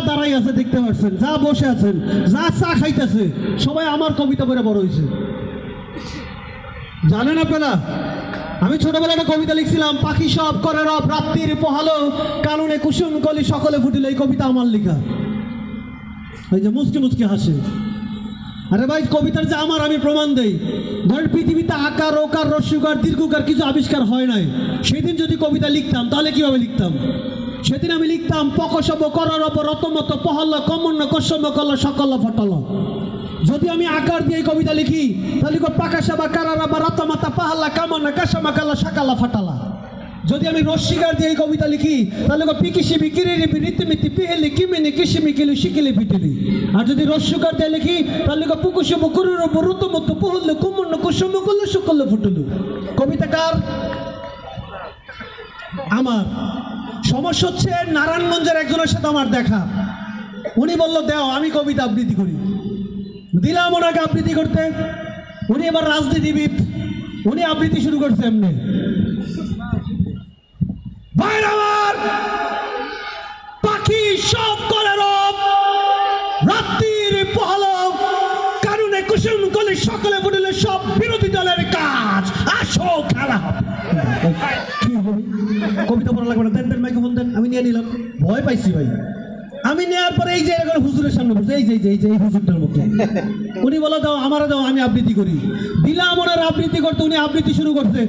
দাঁড়াই আছে দেখতে পাচ্ছেন, যা বসে আছেন, যা চা খাইতেছে, সবাই আমার কবিতা পড়ে বড় হয়েছে। জানেন আপনারা, আমি ছোটবেলায় একটা কবিতা লিখছিলাম, পাখি সব করে রব রাত্রির পোহালো, কাননে কুসুম কলি সকলে ফুটিল। এই কবিতা আমার লেখা। ওই যে মুচকি মুচকি হাসে। আরে ভাই, কবিতার যে আমার, আমি প্রমাণ দেই। ধরেন পৃথিবীতে আকার ওকার রস্যকার দীর্ঘকার কিছু আবিষ্কার হয় নাই। সেদিন যদি কবিতা লিখতাম তাহলে কিভাবে লিখতাম? সেদিন আমি লিখতাম পকসব কররব রতমত পহল্ল কমন্য কসম কল সকল ফটল। যদি আমি আকার দিয়ে কবিতা লিখি তাহলে পাকাশাবা কারারাবা রতমাতা পাহাল্লা কামনা কাসামা কালা সাকালা ফাটালা। যদি আমি রস্যিকার দিয়ে কবিতা লিখি তাহলে পিকিসিবি কিরিবি রীতিমিতি পিহেলি কিমিনি কিসিমি কিলি শিকিলি পিটিলি। আর যদি রস্যকার দিয়ে লিখি তাহলে পুকুসব কুরুরব রতমত পহল্ল কুমন্য কুসম কল সকল ফুটলু। কবিতাকার আমার। সমস্যা হচ্ছে নারায়ণগঞ্জের একজনের সাথে আমার দেখা। উনি বললো দেও আমি কবিতা আবৃত্তি করি। দিলাম ওনাকে আবৃত্তি করতে। উনি এবার রাজনীতিবিদ, উনি আবৃত্তি শুরু করছে এমনি, ভাই আমার পাখি সব করে রব রাত্রির পহলো, কারণে কুসুম কলি সকলে ফুটিলে সব বিরোধী দলের কাজ, আসো খেলা হবে। কবিতা পড়া লাগবে না, দেন দেন মাইক্রোফোন দেন। আমি নিয়ে নিলাম, ভয় পাইছি ভাই। আমি নেওয়ার পরে এই যে এরকম হুজুরের সামনে বসে, এই যে এই হুজুরটার মতো। উনি বলে দাও আমারে দাও, আমি আবৃত্তি করি। দিলাম ওনার আবৃত্তি করতে। উনি আবৃত্তি শুরু করছে,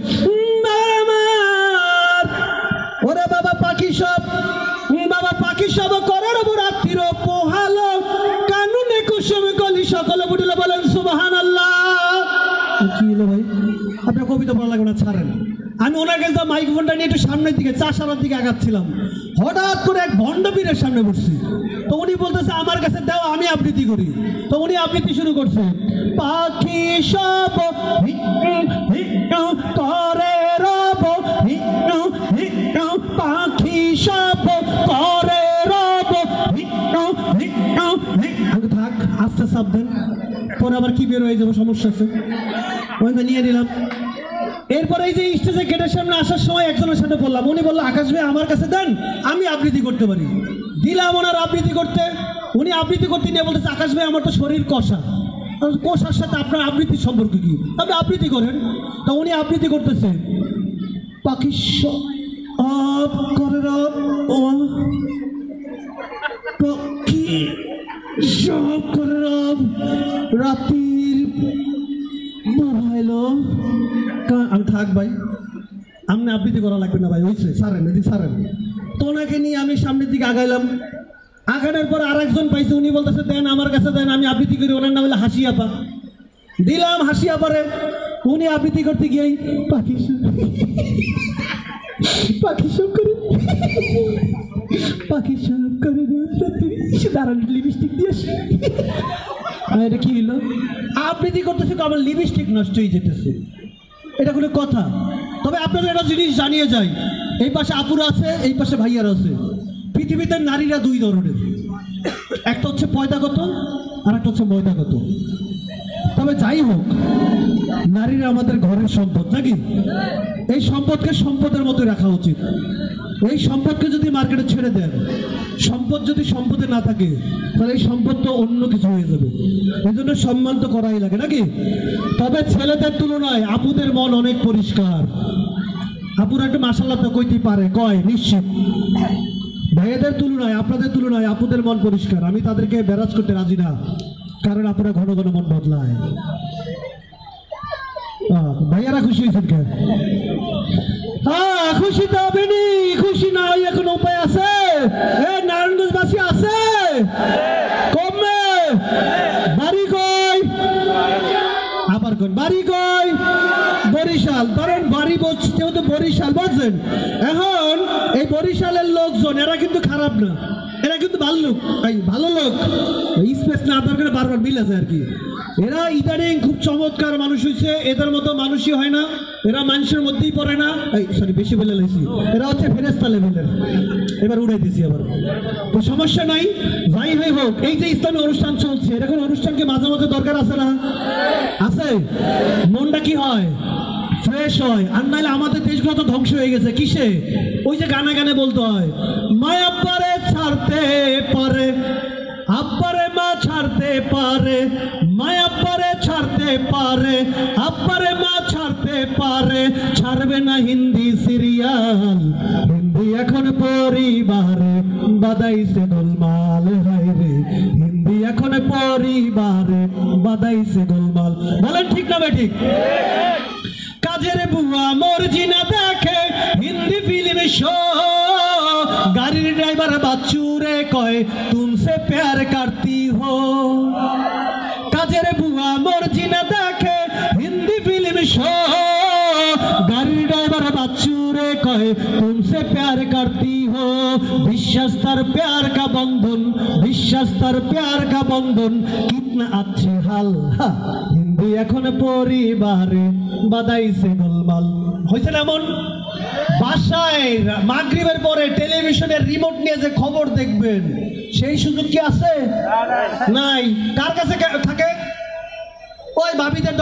ওরে বাবা পাখি সব, বাবা পাখি সব করে রব রাত্রির পোহালো, কানুনে কুসুম কলি সকলে ফুটিল। বলেন সুবহানাল্লাহ। কি হলো ভাই? আপনার কবিতা পড়া লাগবে না, ছাড়েন। আমি ওনার কাছে মাইক্রোফোনটা নিয়ে একটু সামনের দিকে চাষারার দিকে আগাচ্ছিলাম, হঠাৎ করে এক ভণ্ডপীরের সামনে বসছি। তো উনি বলতেছে আমার কাছে দাও, আমি আবৃত্তি করি। তো উনি আবৃত্তি শুরু করছে, পাখি সব করে রব, পাখি সব করে রব। থাক, আস্তে সাবধান, পরে আবার কি বের হয়ে যাবো, সমস্যা আছে। ওইটা নিয়ে নিলাম। এরপরে এই যে স্টেজে গেটের সামনে আসার সময় একজনের সাথে বললাম, উনি বললো আকাশ ভাই আমার কাছে দেন, আমি আবৃত্তি করতে পারি। দিলাম ওনার আবৃত্তি করতে। উনি আবৃত্তি করতে নিয়ে বলতেছে আকাশ ভাই আমার তো শরীর কষা। কষার সাথে আপনার আবৃত্তির সম্পর্ক কি? আপনি আবৃত্তি করেন। তা উনি আবৃত্তি করতেছে, পাখি সব করে রব, পাখি সব করে রব রাত্রির মোবাইলো। আমি থাক ভাই, আপনি আবৃত্তি করা লাগবে না ভাই, হয়েছে, সারেন এদিকে সারেন। তো ওনাকে নিয়ে আমি সামনের দিকে আগাইলাম। আগানোর পর আরেকজন পাইছে, উনি বলতেছে দেন আমার কাছে দেন, আমি আবৃত্তি করি। ওনার নাম হলো হাসি আপা। দিলাম হাসি আপারে। উনি আবৃত্তি করতে গিয়েই পাখি সব করে, পাখি সব করে দাঁড়ান লিপস্টিক দিয়ে আসি। এটা কি হলো? আবৃত্তি করতেছে তো আমার লিপস্টিক নষ্ট হয়ে যেতেছে, এটা কোনো কথা? তবে আপনাদের একটা জিনিস জানিয়ে যাই, এই পাশে আপুরা আছে, এই পাশে ভাইয়ারা আছে। পৃথিবীতে নারীরা দুই ধরনের, একটা হচ্ছে পয়দাগত আর একটা হচ্ছে ময়দাগত। তবে যাই হোক, নারীরা আমাদের ঘরের সম্পদ নাকি? এই সম্পদকে সম্পদের মতো রাখা উচিত। এই সম্পদকে যদি মার্কেটে ছেড়ে দেন, সম্পদ যদি সম্পদে না থাকে তাহলে এই সম্পদ তো অন্য কিছু হয়ে যাবে। এই জন্য সম্মান তো করাই লাগে নাকি? তবে ছেলেদের তুলনায় আপুদের মন অনেক পরিষ্কার। আপুরা একটু মাশাআল্লাহ তো কইতে পারে, কয় নিশ্চিত। ভাইয়াদের তুলনায়, আপনাদের তুলনায় আপুদের মন পরিষ্কার। আমি তাদেরকে ব্যারাজ করতে রাজি না, কারণ আপনারা ঘন ঘন মন বদলায়। ভাইয়ারা খুশি হয়েছেন কেন? খুশি তো হবেনি, খুশি না হইয়া কোনো উপায় আছে? নারায়ণগঞ্জবাসী আছে কমে? বাড়ি কই? আবার কোন বাড়ি কই? বরিশাল। ধরেন বাড়ি বলতে তো বরিশাল, বলছেন। এখন এই বরিশালের লোকজন এরা কিন্তু খারাপ না, এরা কিন্তু ভালো লোক, ভালো লোক। স্পেস না দরকার, বারবার মিলে যায় আর কি। এরা ইদানিং খুব চমৎকার মানুষ হয়েছে, এদের মতো মানুষই হয় না। এরা মানুষের মধ্যেই পড়ে না, সরি বেশি বলে লাইছি, এরা হচ্ছে ফেরেশতা লেভেলের। এবার উড়াই দিছি আবার, তো সমস্যা নাই। যাই হয়ে হোক, এই যে ইসলামী অনুষ্ঠান চলছে, এরকম অনুষ্ঠানকে মাঝে মাঝে দরকার আছে না? আছে। মনটা কি হয়? ফ্রেশ হয়। আর নাহলে আমাদের দেশগুলো তো ধ্বংস হয়ে গেছে কিসে? ওই যে গানে গানে বলতে হয়, মায়া পারে ছাড়তে পারে বাপ্পারে মা ছাড়তে পারে, ছাড়বে না হিন্দি সিরিয়াল। হিন্দি এখন পরিবারে বাদাইছে গোলমাল, হায় রে হিন্দি এখন পরিবারে বাদাইছে গোলমাল। বলেন ঠিক না বেঠিক? কাজের বুয়া মর্জি না দেখে হিন্দি ফিল্ম শো, গাড়ির ড্রাইভার বাচ্চুরে কয় তুমসে প্যার করতি হো। কাজের বুয়া মর্জি না দেখে হিন্দি ফিল্ম শো, গাড়ির ড্রাইভার বাচ্চুরে কয় তুমসে প্যার করতি হো। বিশ্বাস তার প্যার কা বন্ধন, বিশ্বাস তার প্যার কা বন্ধন, কিতনা আচ্ছা হাল। হিন্দি এখন পরিবারে বাদাইছে গোলমাল। হয়েছে না এমন? বাসায় মাগরিবের পরে টেলিভিশনের রিমোট নিয়ে যে খবর দেখবেন সেই সুযোগ কি আছে? নাই। কার কাছে থাকে? ওই ভাবিদের